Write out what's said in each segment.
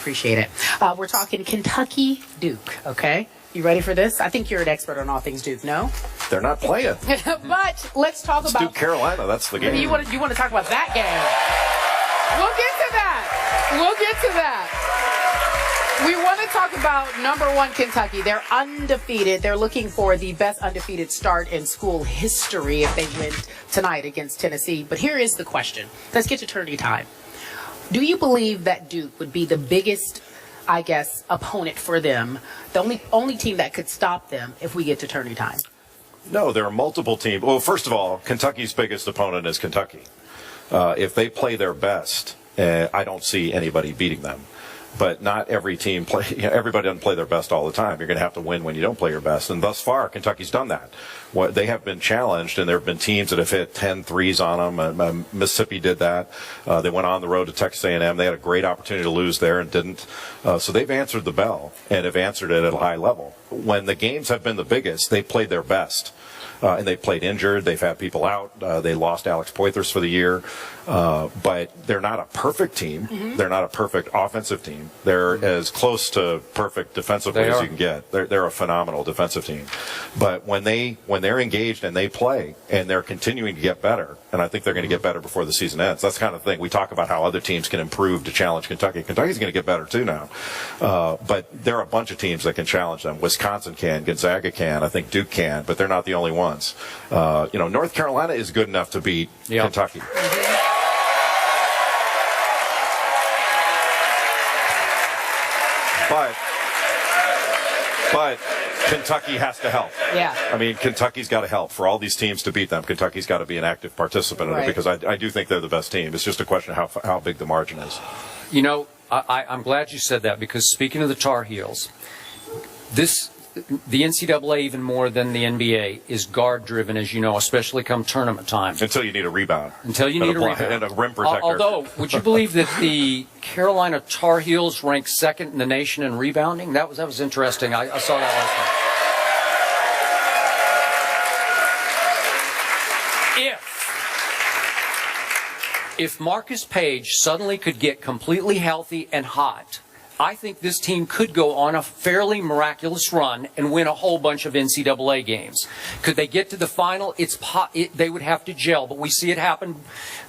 appreciate it. We're talking Kentucky Duke, okay? You ready for this? I think you're an expert on all things Duke, no? They're not playing. But let's talk It's about Duke Carolina. That's the game. You want to talk about that game? We'll get to that. We want to talk about number one Kentucky. They're undefeated. They're looking for the best undefeated start in school history if they win tonight against Tennessee. But here is the question. Let's get to tourney time. Do you believe that Duke would be the biggest, I guess, opponent for them, the only team that could stop them if we get to tourney time? No, there are multiple teams. Well, first of all, Kentucky's biggest opponent is Kentucky. If they play their best, I don't see anybody beating them. But not every team everybody doesn't play their best all the time. You're going to have to win when you don't play your best. And thus far, Kentucky's done that. They have been challenged, and there have been teams that have hit 10 threes on them. Mississippi did that. They went on the road to Texas A&M. They had a great opportunity to lose there and didn't. So they've answered the bell and have answered it at a high level. When the games have been the biggest, they played their best. And they played injured. They've had people out. They lost Alex Poythress for the year. But they're not a perfect team. Mm-hmm. They're not a perfect offensive team. They're as close to perfect defensively as you can get. They're a phenomenal defensive team. But when they're engaged and they play and they're continuing to get better, and I think they're going to get better before the season ends. That's the kind of thing. We talk about how other teams can improve to challenge Kentucky. Kentucky's going to get better too now. But there are a bunch of teams that can challenge them. Wisconsin can, Gonzaga can, I think Duke can, but they're not the only ones. North Carolina is good enough to beat Kentucky. But Kentucky has to help. Yeah. I mean, Kentucky's got to help. For all these teams to beat them, Kentucky's got to be an active participant in it, because I do think they're the best team. It's just a question of how big the margin is. I'm glad you said that, because speaking of the Tar Heels, the NCAA, even more than the NBA, is guard-driven, as you know, especially come tournament time. Until you need a rebound. And a rim protector. Although, would you believe that the Carolina Tar Heels ranked second in the nation in rebounding? That was interesting. I saw that last night. If Marcus Page suddenly could get completely healthy and hot, I think this team could go on a fairly miraculous run and win a whole bunch of NCAA games. Could they get to the final? They would have to gel, but we see it happen,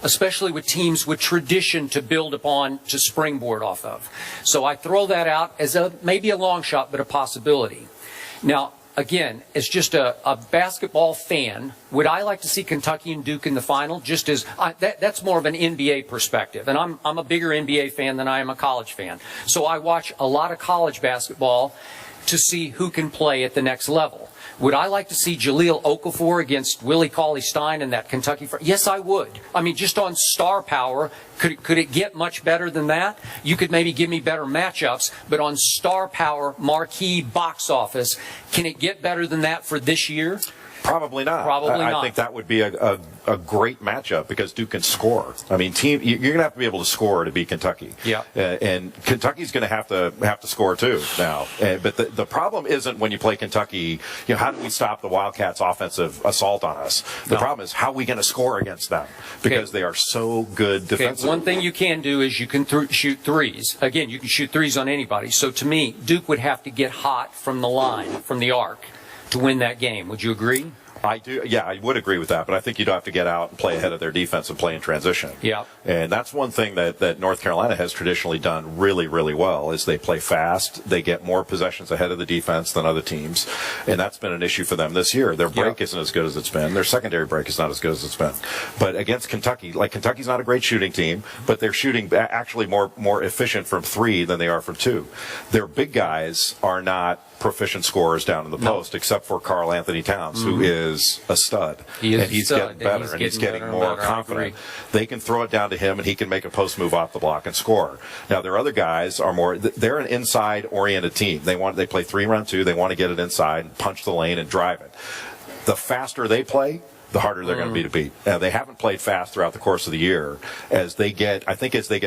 especially with teams with tradition to build upon, to springboard off of. So I throw that out as maybe a long shot, but a possibility. Now, again, as just a basketball fan, would I like to see Kentucky and Duke in the final? Just as that's more of an NBA perspective, and I'm a bigger NBA fan than I am a college fan. So I watch a lot of college basketball to see who can play at the next level. Would I like to see Jahlil Okafor against Willie Cauley-Stein in that Kentucky? Yes, I would. I mean, just on star power, could it get much better than that? You could maybe give me better matchups, but on star power, marquee, box office, can it get better than that for this year? Probably not. I think that would be a great matchup, because Duke can score. I mean, you're going to have to be able to score to beat Kentucky. Yeah. And Kentucky's going to have to score too now. But the problem isn't when you play Kentucky, how do we stop the Wildcats' offensive assault on us? The problem is, how are we going to score against them? Because they are so good defensively. One thing you can do is you can shoot threes. Again, you can shoot threes on anybody. So to me, Duke would have to get hot from the line, from the arc, to win that game. Would you agree? I do. Yeah, I would agree with that, but I think you'd have to get out and play ahead of their defense and play in transition. Yeah. And that's one thing that North Carolina has traditionally done really, really well, is they play fast. They get more possessions ahead of the defense than other teams, and that's been an issue for them this year. Their break isn't as good as it's been. Their secondary break is not as good as it's been. But against Kentucky, Kentucky's not a great shooting team, but they're shooting actually more efficient from three than they are from two. Their big guys are not proficient scorers down in the post, except for Karl Anthony Towns, who is a stud. He's getting better, and he's getting more confident. They can throw it down to him, and he can make a post move off the block and score. Now, their other guys are they're an inside-oriented team. They play 3-on-2. They want to get it inside and punch the lane and drive it. The faster they play, the harder they're going to be to beat. They haven't played fast throughout the course of the year. As they get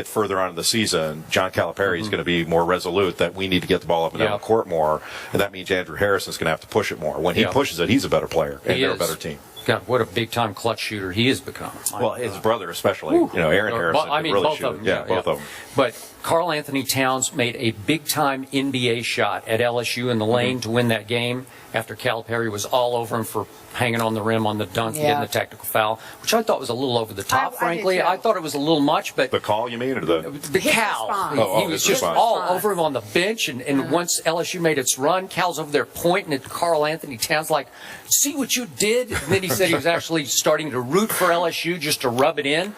further on in the season, John Calipari is going to be more resolute that we need to get the ball up and down the court more, and that means Andrew Harrison's going to have to push it more. When he pushes it, he's a better player, and they're a better team. God, what a big-time clutch shooter he has become. Well, his brother especially. Aaron Harrison. Well, I mean, really both shoot of it. them. Yeah, both of them. But Karl Anthony Towns made a big-time NBA shot at LSU in the lane to win that game after Calipari was all over him for hanging on the rim on the dunk, getting the technical foul, which I thought was a little over the top, frankly. I thought it was a little much, but... The call, you mean, or the Cal. He was just response. all over him on the bench, and once LSU made its run, Cal's over there pointing at Karl Anthony Towns like, see what you did? And then he said he was actually starting to root for LSU just to rub it in.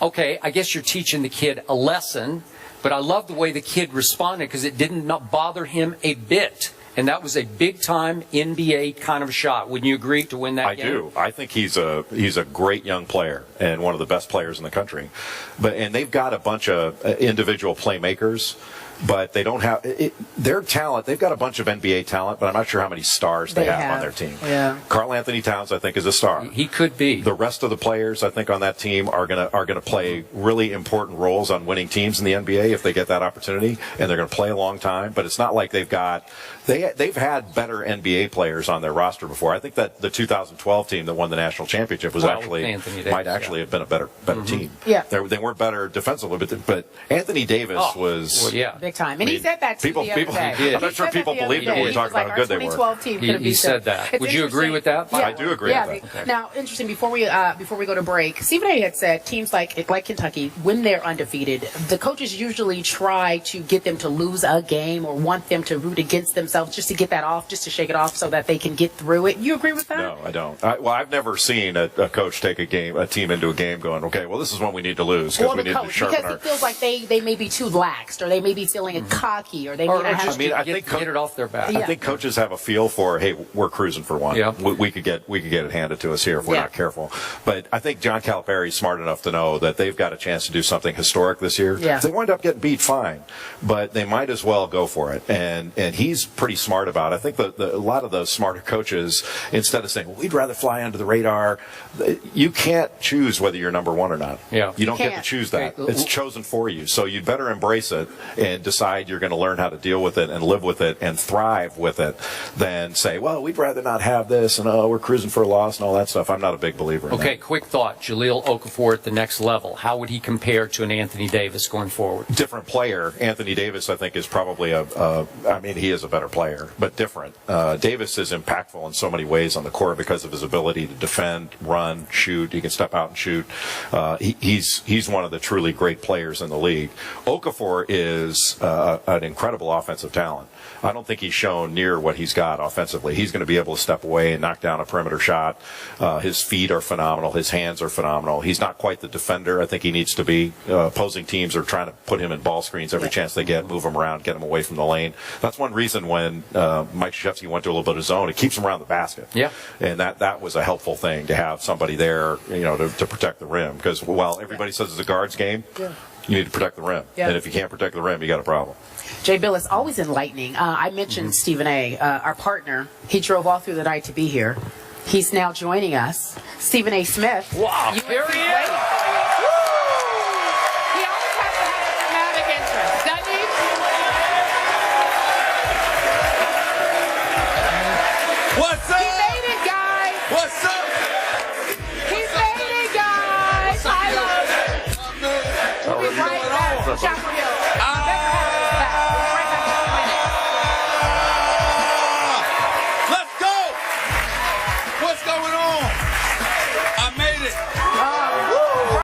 Okay, I guess you're teaching the kid a lesson, but I love the way the kid responded because it did not bother him a bit. And that was a big-time NBA kind of shot. Wouldn't you agree to win that game? I do. I think he's a great young player and one of the best players in the country. And they've got a bunch of individual playmakers, but they don't have their talent. They've got a bunch of NBA talent, but I'm not sure how many stars they have on their team. Yeah. Karl Anthony Towns, I think, is a star. He could be. The rest of the players, I think, on that team are gonna play really important roles on winning teams in the NBA if they get that opportunity, and they're going to play a long time. But it's not like they've had better NBA players on their roster before. I think that the 2012 team that won the national championship was might actually have been a better team. Yeah. They weren't better defensively, but Anthony Davis was big time. And he said that to the other day. I'm not sure people believed it when we talked about how good they were. 2012 team could He said that. Would you agree with that? Yeah. I do agree with that. Okay. Now, interesting, before we go to break, Stephen A. had said teams like Kentucky, when they're undefeated, the coaches usually try to get them to lose a game or want them to root against themselves just to get that off, just to shake it off so that they can get through it. You agree with that? No, I don't. I've never seen a coach take a team into a game going, okay, well, this is when we need to lose because we need to sharpen our... Because it feels like they may be too laxed, or they may be feeling cocky, or they may not have... I think get it off their back. I think coaches have a feel for, hey, we're cruising for one. Yeah. We could get it handed to us here if we're not careful. But I think John Calipari is smart enough to know that they've got a chance to do something historic this year. Yeah. If they wind up getting beat, fine. But they might as well go for it. And he's pretty smart about it. I think a lot of those smarter coaches, instead of saying, well, we'd rather fly under the radar, you can't choose whether you're number one or not. Yeah. You don't get to choose that. It's chosen for you. So you'd better embrace it and decide you're going to learn how to deal with it and live with it and thrive with it than say, well, we'd rather not have this and we're cruising for a loss and all that stuff. I'm not a big believer in that. Okay, quick thought. Jahlil Okafor at the next level. How would he compare to an Anthony Davis going forward? Different player. Anthony Davis, I think, is probably he is a better player, but different. Davis is impactful in so many ways on the court because of his ability to defend, run, shoot. He can step out and shoot. He's one of the truly great players in the league. Okafor is an incredible offensive talent. I don't think he's shown near what he's got offensively. He's going to be able to step away and knock down a perimeter shot. His feet are phenomenal. His hands are phenomenal. He's not quite the defender I think he needs to be. Opposing teams are trying to put him in ball screens every chance they get, move him around, get him away from the lane. That's one reason when Mike Krzyzewski went to a little bit of zone, it keeps him around the basket. Yeah. And that was a helpful thing to have somebody there, to protect the rim. Because while everybody says it's a guards game, you need to protect the rim. Yeah. And if you can't protect the rim, you got a problem. Jay Bill is always enlightening. I mentioned Stephen A., our partner. He drove all through the night to be here. He's now joining us. Stephen A. Smith. Wow, there he is. He always has to have a dramatic entrance, doesn't he? What's up? He made it, guys. What's up? He made it, guys. I love it. We'll be right back.